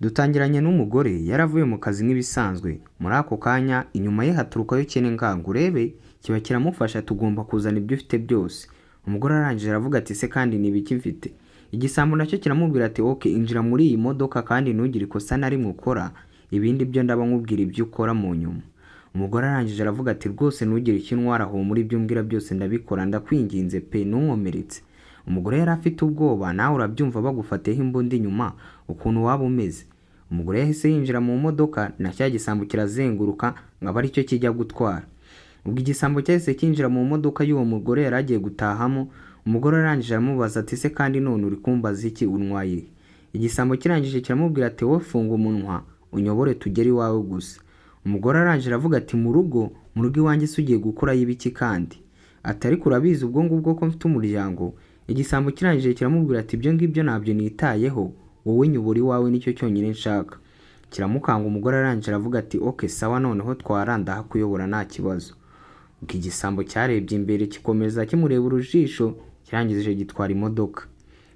Dutangiranye n'umugore yaravuye mu kazi nk'ibisanzwe. Muri ako kanya inyuma ye haturukayo cyene ngango urebe kiba kiramufasha tugomba kuzana ibyo ufite byose. Umugore arangije aravuga ati se kandi ni ibiki mfite? Igisambo nacyo kiramubwira ati okay injira muri iyi modoka kandi ntugire ikosa na rimwe ukora, ibindi byo ndaba nkubwira ibyo ukora mu nyuma. Umugore arangije aravuga ati rwose ntugire icyo ntwara aho muri ibyo mbwira byose ndabikora ndakwinginze pe ntunkomeretse. Umugore yari afite ubwoba, nawe urabyumva bagufateho imbunda inyuma ukuntu waba umeze. Umugore yahise yinjira mu modoka na cya gisambo kirazenguruka ngaba ari cyo kijya gutwara. Ubwo igisambo cyahise kinjira mu modoka y'uwo mugore yari agiye gutahamo. Umugore arangije aramubaza ati se kandi none uri kumbaza iki untwaye? Igisambo kirangije kiramubwira ati wowe funga umunwa unyobore tugere iwawe gusa. Umugore arangije aravuga ati mu rugo iwanjye se ugiye gukora y'ibiki kandi? Ati ariko urabizi ubwo ngubwo ko mfite umuryango. Igisambo kirangije kiramubwira ati ibyo ngibyo ntabyo nitayeho, wowe nyobora iwawe nicyo cyonyine nshaka. Kiramukanga. Umugore arangije aravuga ati okay sawa noneho twaranda hakuyobora nta kibazo. Ubwo igisambo cyarebye imbere kikomeza kimureba urujisho, kirangije gitwara imodoka.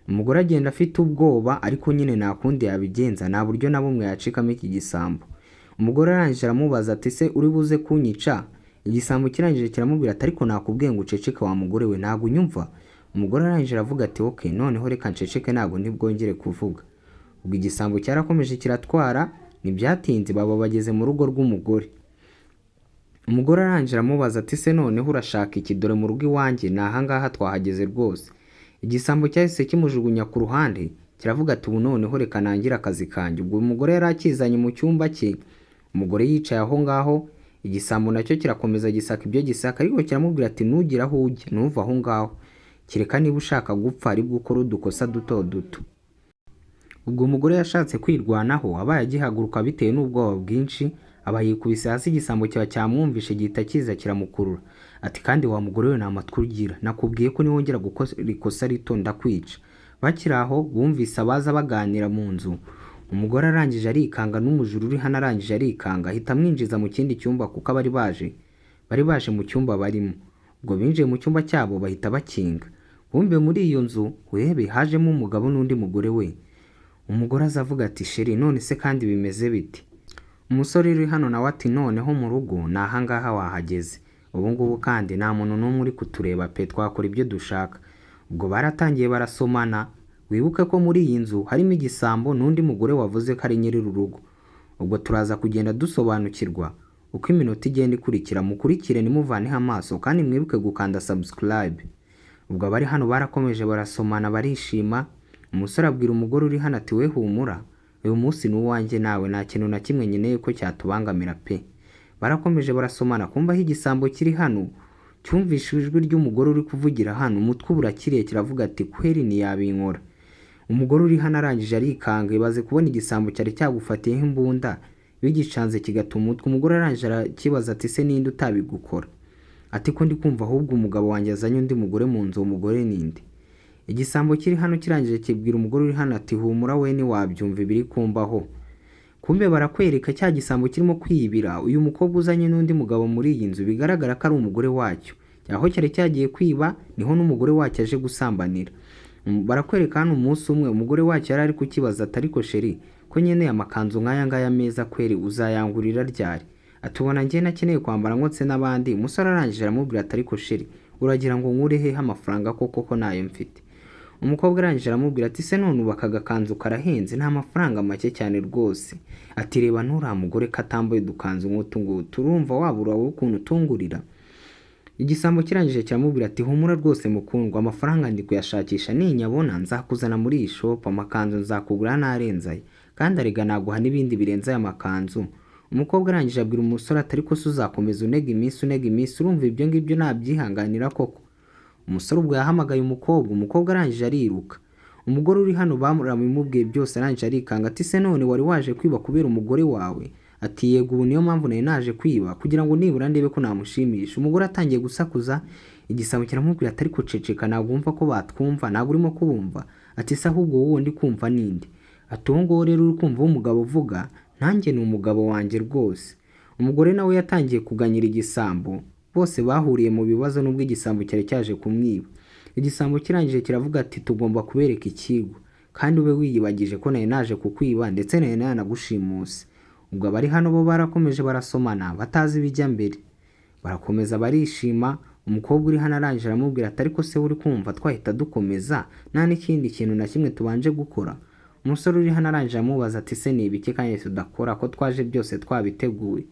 Umugore agenda afite ubwoba ariko nyine nta kundi yabigenza, nta buryo na bumwe yacikamo iki gisambo. Umugore arangije aramubaza ati se uri buze kunyica? Igisambo kirangije kiramubwira ati ariko nakubwiye ngo uceceke wa mugore we ntabwo unyumva. Umugore arangije aravuga ati okay noneho reka nceceke ntabwo ntibwongere kuvuga. Ubwo igisambo cyarakomeje kiratwara, ntibyatinze baba bageze mu rugo rw'umugore. Umugore arangije aramubaza ati se noneho urashaka iki? Dore mu rugo iwanjye ni ahangaha twahageze rwose. Igisambo cyahise kimujugunya ku ruhande kiravuga ati ubu noneho reka nangire akazi kanjye. Ubwo umugore yari akizanye mu cyumba cye, umugore yicaye aho ngaho, igisambo nacyo kirakomeza gisaka ibyo gisaka ariko kiramubwira ati ntugire aho ujya, ntuva aho ngaho, kereka niba ushaka gupfa ari bwo ukora udukosa duto duto. Ubwo umugore yashatse kwirwanaho abaye agihaguruka bitewe n'ubwoba bwinshi, aba yikubise hasi. Igisambo kiba cyamwumvishe gihita kiza kiramukurura. Ati kandi wa mugore we nta matwi ugira, nakubwiye ko niwongera gukora ikosa rito ndakwica. Bakiri aho bumvise abaza baganira mu nzu. Umugore arangije arikanga n'umujura uri hano arangije arikanga ahita amwinjiza mu kindi cyumba kuko bari baje mu cyumba barimo. Ubwo binjiye mu cyumba cyabo bahita bakinga. Bumbe muri iyo nzu webe hajemo umugabo n'undi mugore we. Umugore azavuga ati sheri none se kandi bimeze biti? Umusore uri hano nawe ati noneho mu rugo ni ahangaha wahageze, ubu ngubu kandi nta muntu n'umwe uri kutureba pe, twakora ibyo dushaka. Ubwo baratangiye barasomana. Wibuke ko muri iyi nzu harimo igisambo n'undi mugore wavuze ko ari nyiri urugo. Ubwo turaza kugenda dusobanukirwa uko iminota igenda ikurikira. Mukurikire nimuvaneho amaso kandi mwibuke gukanda subscribe. Ubwo abari hano barakomeje barasomana barishima. Umusore abwira umugore uri hano ati we humura, uyu munsi ni uwanjye nawe, nta kintu na kimwe nkeneye ko cyatubangamira pe. Barakomeje barasomana. Kumva aho igisambo kiri hano cyumvishe ijwi ry'umugore uri kuvugira hano, umutwe burakiriye kiravuga ati kweri ntiyabinkora. Umugore uri hano arangije arikanga, ibaze kubona igisambo cyari cyagufatiyeho imbunda bigicanze kigata umutwe. Umugore arangije arakibaza ati se ninde utabigukora? Ati ko ndi kumva ahubwo umugabo wanjye azanye undi mugore mu nzu, umugore ninde? Igisambo kiri hano kirangije kibwira umugore uri hano ati humura we ntiwabyumva ibiri kumbaho. Kumbe barakwereka cya gisambo kirimo kwiyibira uyu mukobwa uzanye n'undi mugabo muri iyi nzu, bigaragara ko ari umugore wacyo. Aho cyari cyagiye kwiba niho n'umugore wacyo aje gusambanira. Barakwereka hano umunsi umwe umugore wacyo yari ari kukibaza ati ariko sheri ko nkeneye amakanzu nk'aya ngaya meza kweri uzayangurira ryari? Atubona njye nakeneye kwambara nkotse n'abandi. Umusore arangije aramubwira ati ariko sheri uragira ngo nkure hehe amafaranga koko nayo mfite? Umukobwa arangije aramubwira ati se none ubaka agakanzu karahenze, nta mafaranga make cyane rwose. Ati reba nturiya mugore katambaye udukanzu nk'utu ngutu, urumva wabura wowe ukuntu utungurira? Igisambo kirangije kiramubwira ati humura rwose mukundwa, amafaranga ndi kuyashakisha, ninyabona nzakuzana muri iyi shop, amakanzu nzakugura narenzaye kandi arega naguha n'ibindi birenze aya makanzu. Umukobwa arangije abwira umusore ati ariko se uzakomeza unega iminsi, urumva ibyo ngibyo nabyihanganira koko? Umusore ubwo yahamagaye umukobwa arangije ariruka. Umugore uri hano baramubwiye byose arangije arikanga ati se none wari waje kwiba kubera umugore wawe? Ati yego ubu niyo mpamvu nari naje kwiba kugira ngo nibura ndebe ko namushimisha. Umugore atangiye gusakuza. Igisambo kiramubwira ati ariko ceceka ntabwo wumva ko batwumva, ntabwo urimo kubumva? Ati se ahubwo wowe ndi kumva ninde? Ati uwo nguwo rero uri kumva umugabo uvuga nanjye ni umugabo wanjye rwose. Umugore nawe yatangiye kuganyira igisambo. Bose bahuriye mu bibazo nubwo igisambo cyari cyaje kumwiba. Igisambo kirangije kiravuga ati tugomba kubereka ikigo kandi ube wiyibagije ko nari naje kukwiba ndetse nari nanagushimuse. Ubwo abari hano bo barakomeje barasomana batazi ibijya mbere, barakomeza barishima. Umukobwa uri hano arangije aramubwira ati ariko se uri kumva twahita dukomeza nta n'ikindi kintu na kimwe tubanje gukora? Umusore uri hano arangije amubaza ati se ni ibiki kandi tudakora ko twaje byose twabiteguye?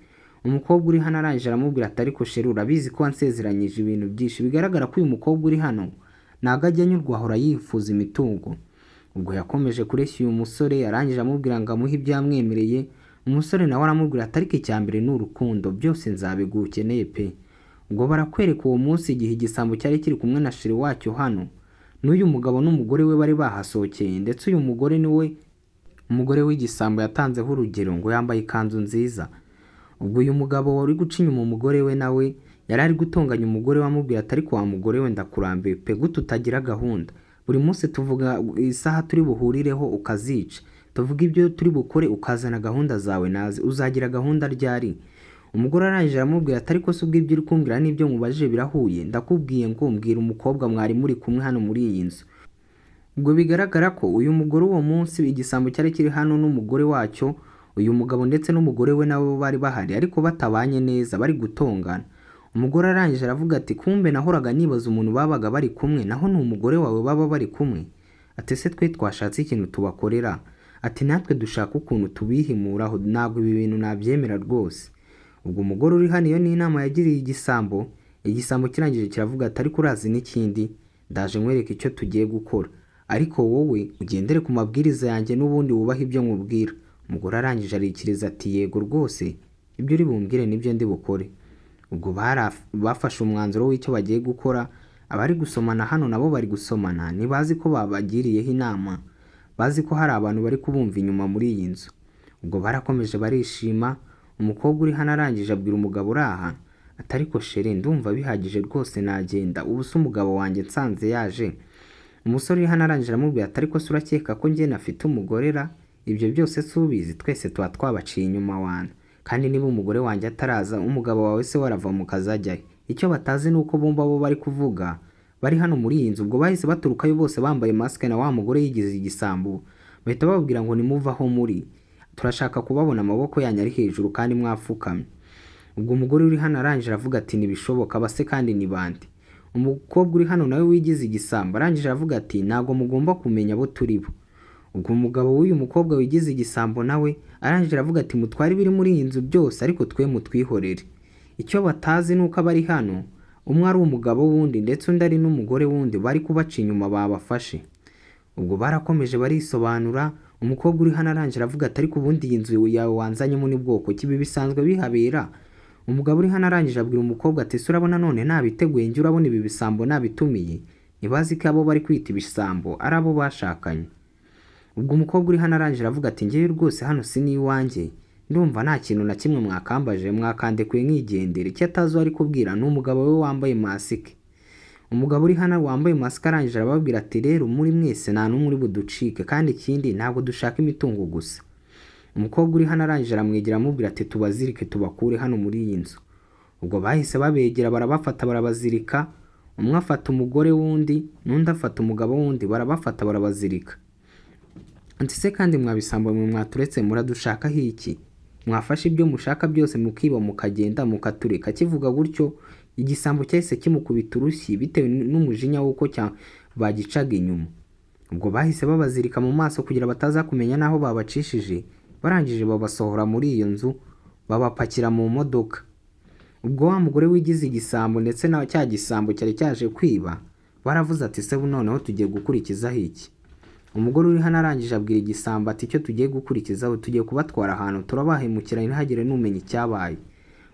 Umukobwa uri hano arangije aramubwira ati ariko sheri urabizi ko wansezeranyije ibintu byinshi. Bigaragara ko uyu mukobwa uri hano ntago ajya anyurwa, ahora yifuza imitungo. Ubwo yakomeje kureshya uyu musore, arangije amubwira ngo amuhe ibyo yamwemereye. Umusore nawe aramubwira ati ariko icyambere ni urukundo, byose nzabiguha ukeneye pe. Ubwo barakwereka uwo munsi igihe igisambo cyari kiri kumwe na sheri wacyo hano, n'uyu mugabo n'umugore we bari bahasohokeye, ndetse uyu mugore niwe umugore w'igisambo yatanzeho urugero ngo yambaye ikanzu nziza. Ubwo uyu mugabo wari guca inyuma umugore we nawe yari ari gutonganya umugore we amubwira ati ariko wa mugore we ndakurambiwe pe, gute utagira gahunda? Buri munsi tuvuga isaha turi buhurireho ukazica, tuvuga ibyo turi bukore ukazana gahunda zawe nazi, uzagira gahunda ryari? Umugore arangije aramubwira ati ariko se ubwo ibyo uri kumbwira n'ibyo mubajije birahuye? Ndakubwiye ngo mbwira umukobwa mwari muri kumwe hano muri iyi nzu. Ubwo bigaragara ko uyu mugore uwo munsi igisambo cyari kiri hano n'umugore wacyo, uyu mugabo ndetse n'umugore we nabo bari bahari ariko batabanye neza, bari gutongana. Umugore arangije aravuga ati kumbe nahoraga nibaza umuntu babaga bari kumwe, naho ni umugore wawe baba bari kumwe? Ati se twe twashatse ikintu tubakorera? Ati natwe dushaka ukuntu tubihimuraho, ntabwo ibi bintu nabyemera rwose. Ubwo umugore uri hano iyo ni inama yagiriye igisambo. Igisambo kirangije kiravuga ati ariko urazi n'ikindi, ndaje nkwereka icyo tugiye gukora, ariko wowe ugendere ku mabwiriza yanjye n'ubundi wubahe ibyo nkubwira. Umugore arangije arikiriza ati yego rwose, ibyo uri bumbwire nibyo ndi bukore. Ubwo bafashe umwanzuro w'icyo bagiye gukora. Abari gusomana hano nabo bari gusomana, ntibazi ko babagiriyeho inama, bazi ko hari abantu bari kubumva inyuma muri iyi nzu. Ubwo barakomeje barishima. Umukobwa uri hano arangije abwira umugabo uri aha ati ariko sheri ndumva bihagije rwose nagenda, ubu se umugabo wanjye nsanze yaje. Umusore uri hano arangije aramubwira ati ariko se urakeka ko njye nafite umugorera? Ibyo byose si ubizi, twese tuba twabaciye inyuma wana, kandi niba umugore wanjye ataraza umugabo wawe se warava mu kazi ajyayo? Icyo batazi ni uko bumva bo bari kuvuga bari hano muri iyi nzu. Ubwo bahise baturukayo bose bambaye masike na wa mugore yigize igisambo, bahita bababwira ngo nimuvaho muri, turashaka kubabona amaboko yanyu ari hejuru kandi mwapfukamye. Ubwo umugore uri hano arangije aravuga ati ntibishoboka, base kandi ni bande? Umukobwa uri hano nawe wigize igisambo arangije aravuga ati ntabwo mugomba kumenya abo turi bo. Ubwo umugabo w'uyu mukobwa wigize igisambo nawe arangije aravuga ati mutware ibiri muri iyi nzu byose ariko twe mutwihorere. Icyo batazi ni uko abari hano umwe ari umugabo wundi ndetse undi ari n'umugore wundi bari kubaca inyuma babafashe. Ubwo barakomeje barisobanura. Umukobwa uri hano arangije aravuga ati ariko ubundi iyi nzu yawe wanzanyemo ni bwoko ki? Ibi bisanzwe bihabera? Umugabo uri hano arangije abwira umukobwa ati se urabona none nabiteguye njye, urabona ibi bisambo nabitumiye? Ntibazi ko abo bari kwita ibisambo ari abo bashakanye. Ubwo umukobwa uri hano arangije aravuga ati njyewe rwose hano si n'iwanjye, ndumva nta kintu na kimwe mwakambaje, mwakandekuye nkigendera. Icyo atazi ari kubwira ni umugabo we wambaye masike. Umugabo uri hano wambaye masike arangije arababwira ati rero muri mwese nta n'umwe uri buducike, kandi ikindi ntabwo dushaka imitungo gusa. Umukobwa uri hano arangije aramwegera amubwira ati tubazirike tubakure hano muri iyi nzu. Ubwo bahise babegera barabafata barabazirika, umwe afata umugore wundi n'undi afata umugabo wundi, barabafata barabazirika. Ati se kandi mwabisambo mwe mwaturetse muradushakaho iki? Mwafashe ibyo mushaka byose mukiba mukagenda mukatureka. Kivuga gutyo igisambo cyahise kimukubita urushyi bitewe n'umujinya w'uko bagicaga inyuma. Ubwo bahise babazirika mu maso kugira bataza kumenya n'aho babacishije. Barangije babasohora muri iyo nzu babapakira mu modoka. Ubwo wa mugore wigize igisambo ndetse na cya gisambo cyari cyaje kwiba baravuze ati se noneho tugiye gukurikizaho iki? Umugore uri hano arangije abwira igisambo ati icyo tugiye gukurikizaho tugiye kubatwara ahantu turabahemukira ntihagire n'umenya icyabaye.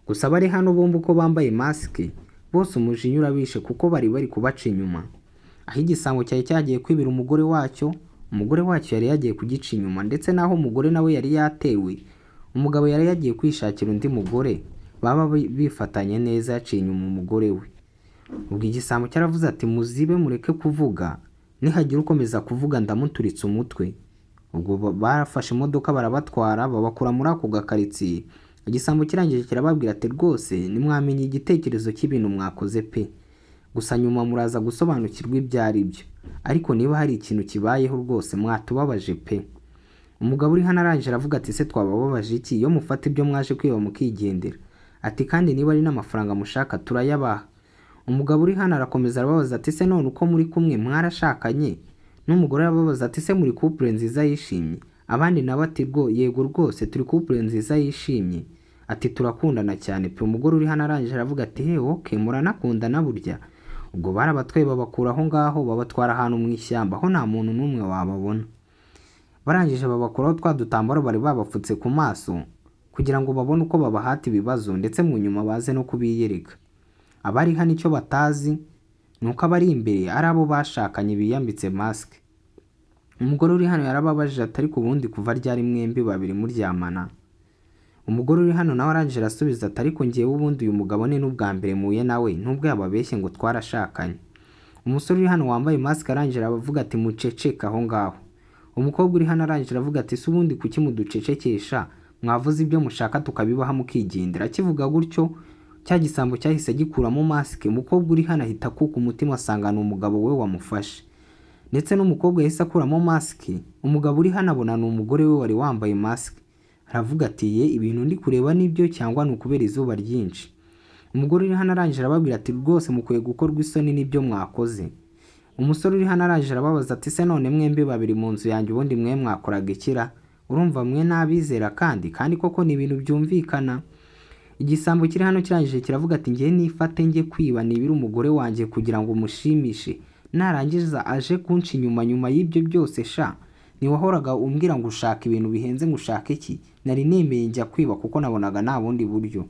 Gusa bari hano bombi uko bambaye masike bose umujinya urabishe kuko bari kubaca inyuma. Aho igisambo cyari cyagiye kwibira umugore wacyo, umugore wacyo yari yagiye kugica inyuma, ndetse naho umugore nawe yari yatewe, umugabo yari yagiye kwishakira undi mugore baba bifatanye neza yaciye inyuma umugore we. Ubwo igisambo cyaravuze ati muzibe mureke kuvuga, nihagira ukomeza kuvuga ndamuturitse umutwe. Ubwo barafashe imodoka barabatwara babakura muri ako gakaritsiye. Igisambo kirangije kirababwira ati rwose nimwamenye igitekerezo cy'ibintu mwakoze pe, gusa nyuma muraza gusobanukirwa ibyo ari byo, ariko niba hari ikintu kibayeho rwose mwatubabaje pe. Umugabo uri hano arangije aravuga ati se twabababaje iki iyo mufata ibyo mwaje kwiba mukigendera? Ati kandi niba ari n'amafaranga mushaka turayabaha. Umugabo uri hano arakomeza arababaza ati se none uko muri kumwe mwarashakanye? N'umugore arababaza ati se muri couple nziza yishimye? Abandi nabo ati yego rwose turi couple nziza yishimye. Ati turakundana cyane pe. Umugore uri hano arangije aravuga ati he okay muranakundana burya? Ubwo barabatwaye babakura aho ngaho babatwara ahantu mu ishyamba aho nta muntu n'umwe wababona. Barangije babakuraho twa dutambaro bari babapfutse ku maso kugira ngo babone uko babahata ibibazo ndetse mu nyuma baze no kubiyereka. Abari hano icyo batazi nuko abari imbere ari abo bashakanye biyambitse mask. Umugore uri hano yarababajije atari ku bundi kuva ryari mwembi babiri muryamana? Umugore uri hano nawe arangije arasubiza ati ariko ngiye ubundi uyu mugabo ni n'ubwa mbere muye nawe nubwo yababeshye ngo twarashakanye. Umusore uri hano wambaye mask arangije aravuga ati muceceka aho ngaho. Umukobwa uri hano arangije aravuga ati se ubundi kuki muducecekesha mwavuze ibyo mushaka tukabibaha mukigendera? Akivuga gutyo cya gisambo cyahise gikuramo mask. Umukobwa uri hano ahita kuka umutima asanga ni umugabo we wamufashe, ndetse n'umukobwa yahise akuramo mask. Umugabo uri hano abona ni umugore we wari wambaye mask. Aravuga ati ye ibintu ndi kureba nibyo cyangwa ni ukubera izuba ryinshi? Umugore uri hano arangije arababwira ati rwose mukwiye gukorwa isoni n'ibyo mwakoze. Umusore uri hano arangije arababaza ati se none mwembi babiri mu nzu yanjye ubundi mwe mwakoraga ikira? Urumva mwe n'abizera kandi koko ni ibintu byumvikana. Igisambo kiri hano kirangije kiravuga ati ngiye nifate njye kwiba nibira umugore wanjye kugira ngo mushimishe, narangiza aje kunca inyuma y'ibyo byose sha niwahoraga umbwira ngo ushaka ibintu bihenze ngo ushaka iki? Nari nemeye njya kwiba kuko nabonaga nta bundi buryo.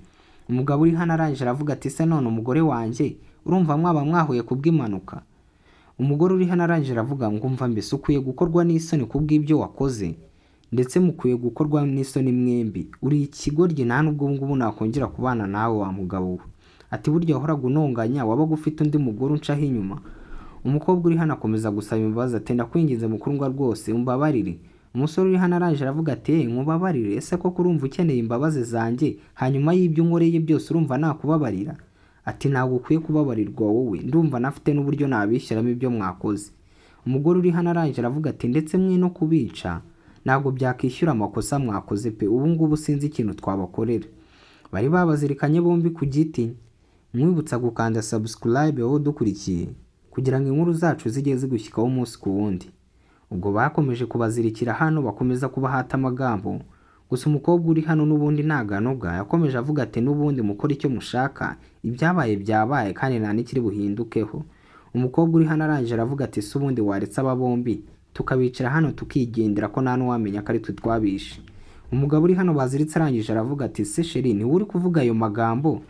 Umugabo uri hano arangije aravuga ati se none umugore wanjye urumva mwaba mwahuye kubw'impanuka? Umugore uri hano arangije aravuga ngo umva mbese ukwiye gukorwa n'isoni kubw'ibyo wakoze, ndetse mukwiye gukorwa n'isoni mwembi. Uri ikigoryi nta nubwo ngubu nakongera kubana nawe wa mugabo we. Ati burya wahoraga unonganya wabaga ufite undi mugore uncaho inyuma. Umukobwa uri hano akomeza gusaba imbabazi ati ndakwinginze mukundwa rwose umbabarire. Umusore uri hano arangije aravuga ati nkubabarire? Ese koko urumva ukeneye imbabazi zanjye hanyuma y'ibyo unkoreye byose urumva nakubabarira? Ati ntabwo ukwiye kubabarirwa wowe, ndumva nafite n'uburyo nabishyiramo ibyo mwakoze. Umugore uri hano arangije aravuga ati ndetse mwe no kubica ntabwo byakishyura amakosa mwakoze pe. Ubu ngubu sinzi ikintu twabakorera. Bari babazirikanye bombi ku giti. Mwibutsa gukanda subscribe wowe dukurikiye kugira ngo inkuru zacu zijye zigushyikaho umunsi ku wundi. Ubwo bakomeje kubazirikira hano bakomeza kubahata amagambo. Gusa umukobwa uri hano n'ubundi ntaganobwa yakomeje avuga ati n'ubundi mukora icyo mushaka, ibyabaye byabaye kandi nta n'ikiri buhindukeho. Umukobwa uri hano arangije aravuga ati se ubundi waretse aba bombi tukabicara hano tukigendera ko nta n'uwamenya ko ari twe twabishe? Umugabo uri hano baziritse arangije aravuga ati se sheri ni uri kuvuga ayo magambo?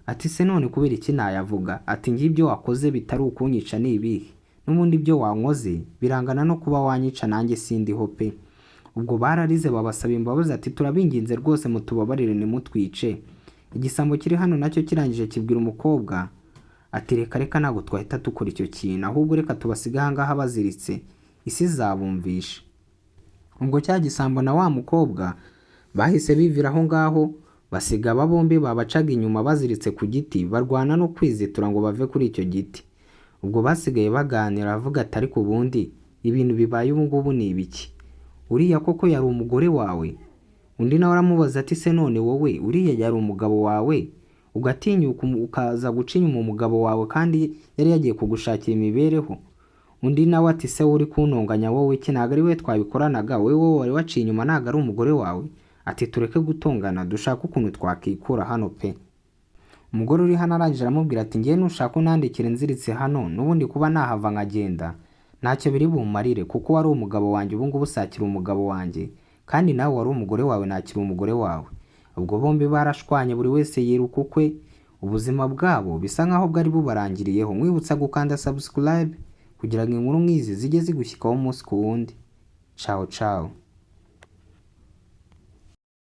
Ati se none kubera iki nayavuga? Ati ngibyo wakoze bitari ukunyica ni ibihe? N'ubundi ibyo wankoze birangana no kuba wanyica nanjye sindiho pe. Ubwo bararize babasaba imbabazi ati turabinginze rwose mutubabarire nimutwice. Igisambo kiri hano nacyo kirangije kibwira umukobwa ati reka ntabwo twahita dukora icyo kintu, ahubwo reka tubasiga aha ngaha baziritse isi zabumvisha. Ubwo cya gisambo na wa mukobwa bahise bivira aho ngaho basiga aba bombi babacaga inyuma baziritse ku giti barwana no kwizitura ngo bave kuri icyo giti. Ubwo basigaye baganira avuga ati ariko ubundi ibintu bibaye ubu ngubu ni ibiki? Uriya koko yari umugore wawe? Undi nawe aramubaza ati se none wowe uriya yari umugabo wawe ugatinyuka ukaza guca inyuma umugabo wawe kandi yari yagiye kugushakira imibereho? Undi nawe ati se uri kuntonganya wowe iki? Ntabwo ari we twabikoranaga, wowe wari waciye inyuma ntabwo ari umugore wawe? Ati tureke gutongana dushaka ukuntu twakikura hano pe. Umugore uri hano arangije aramubwira ati ngiye nushaka unandikire nziritse hano n'ubundi kuba nahava nkagenda ntacyo biri bumarire kuko wari umugabo wanjye ubu ngubu usakira umugabo wanjye kandi nawe wari umugore wawe nakira umugore wawe. Ubwo bombi barashwanye buri wese yiruka ukwe, ubuzima bwabo bisa nkaho bwari bubarangiriyeho. Mwibutsa gukanda subscribe kugira ngo inkuru nk'izi zijye zigushyikaho umunsi ku wundi. Ciao ciao.